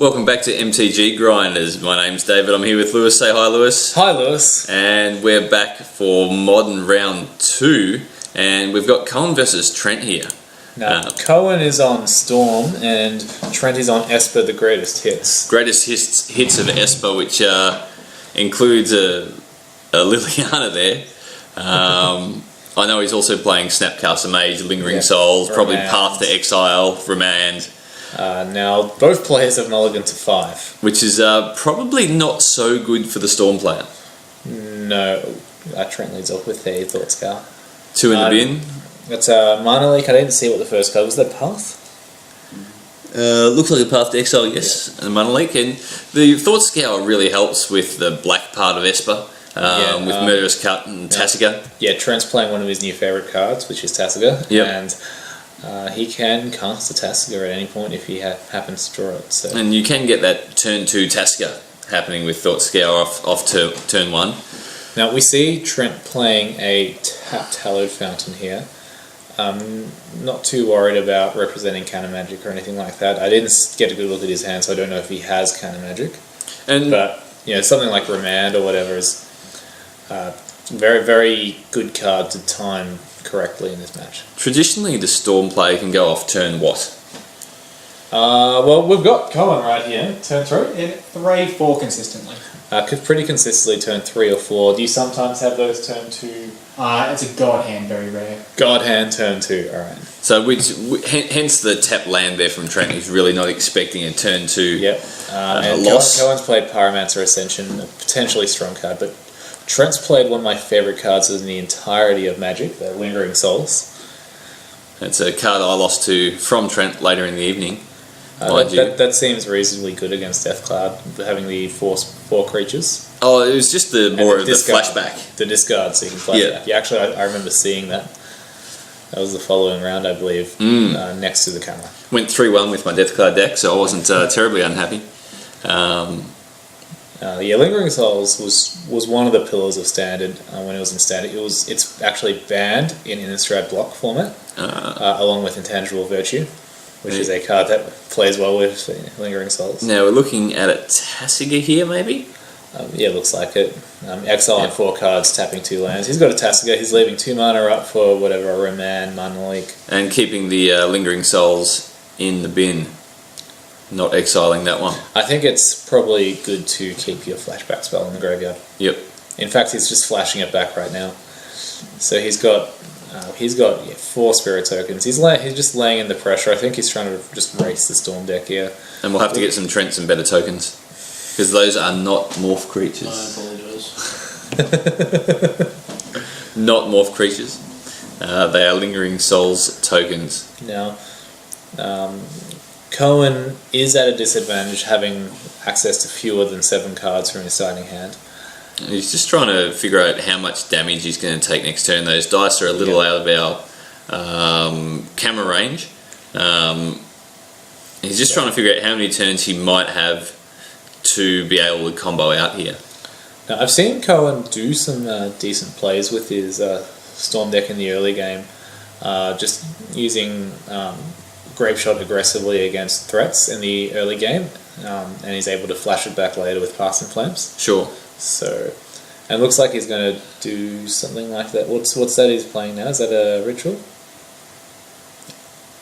Welcome back to MTG Grinders. My name's David. I'm here with Lewis. Say hi, Lewis. Hi, Lewis. And we're back for Modern Round 2, and we've got Cohen versus Trent here. Now, Cohen is on Storm, and Trent is on Esper, the greatest hits. Greatest hits of Esper, which includes a Liliana there. I know he's also playing Snapcaster Mage, Lingering Souls, probably Path to Exile, Remand. Now, both players have mulligan to 5. Which is probably not so good for the Storm player. No, Trent leads off with a Thought Scour. 2 in the bin. That's a Mana Leak. I didn't see what the first card was. That Path? Looks like a Path to Exile, yes, and a Mana Leak. And the Thought Scour really helps with the black part of Esper, with Murderous Cut and Tasiga. Yeah, Trent's playing one of his new favourite cards, which is Tasiga. Yep. And he can cast a Tasiga at any point if he happens to draw it. So. And you can get that turn 2 Tasiga happening with Thought Scour off to turn 1. Now we see Trent playing a tapped Hallowed Fountain here. Not too worried about representing counter magic or anything like that. I didn't get a good look at his hand, so I don't know if he has counter magic. But something like Remand or whatever is very, very good card to time correctly in this match. Traditionally, the Storm player can go off turn what? Well, we've got Cohen right here, turn 3. 3, 4 consistently. Pretty consistently turn 3 or 4. Do you sometimes have those turn 2? It's a God hand, very rare. God hand, turn 2, alright. So, hence the tap land there from Trent. He's really not expecting a turn 2 and loss. Cohen's played Pyromancer Ascension, a potentially strong card, but Trent's played one of my favourite cards in the entirety of Magic, the Lingering Souls. It's a card I lost to from Trent later in the evening. That seems reasonably good against Death Cloud, having the 4 creatures. Oh, it was just the flashback. The discard, so you can flashback. Yeah, actually, I remember seeing that. That was the following round, I believe, next to the camera. Went 3-1 with my Death Cloud deck, so I wasn't terribly unhappy. Lingering Souls was one of the pillars of Standard when it was in Standard. It's actually banned in Innistrad block format, along with Intangible Virtue, which is a card that plays well with Lingering Souls. Now we're looking at a Tasiga here, maybe? It looks like it. Exiling 4 cards, tapping 2 lands. He's got a Tasiga, he's leaving 2 mana up for whatever, a Remand, Mana Leak. And keeping the Lingering Souls in the bin, not exiling that one. I think it's probably good to keep your flashback spell in the graveyard. Yep. In fact, he's just flashing it back right now. So he's got 4 Spirit tokens. He's just laying in the pressure. I think he's trying to just race the Storm deck here. And we'll have to get some Trents and better tokens, because those are not morph creatures. I apologise. Not morph creatures. They are Lingering Souls tokens. Now, Cohen is at a disadvantage having access to fewer than 7 cards from his starting hand. He's just trying to figure out how much damage he's going to take next turn. Those dice are a little out of our camera range. He's just trying to figure out how many turns he might have to be able to combo out here. Now, I've seen Cohen do some decent plays with his Storm deck in the early game, just using Grapeshot aggressively against threats in the early game, and he's able to flash it back later with Passing Flames. Sure. So, and it looks like he's going to do something like that. What's that he's playing now? Is that a Ritual?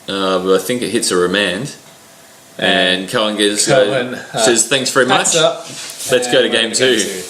But I think it hits a Remand. And Cohen says, thanks very much. Up, Let's go to game 2.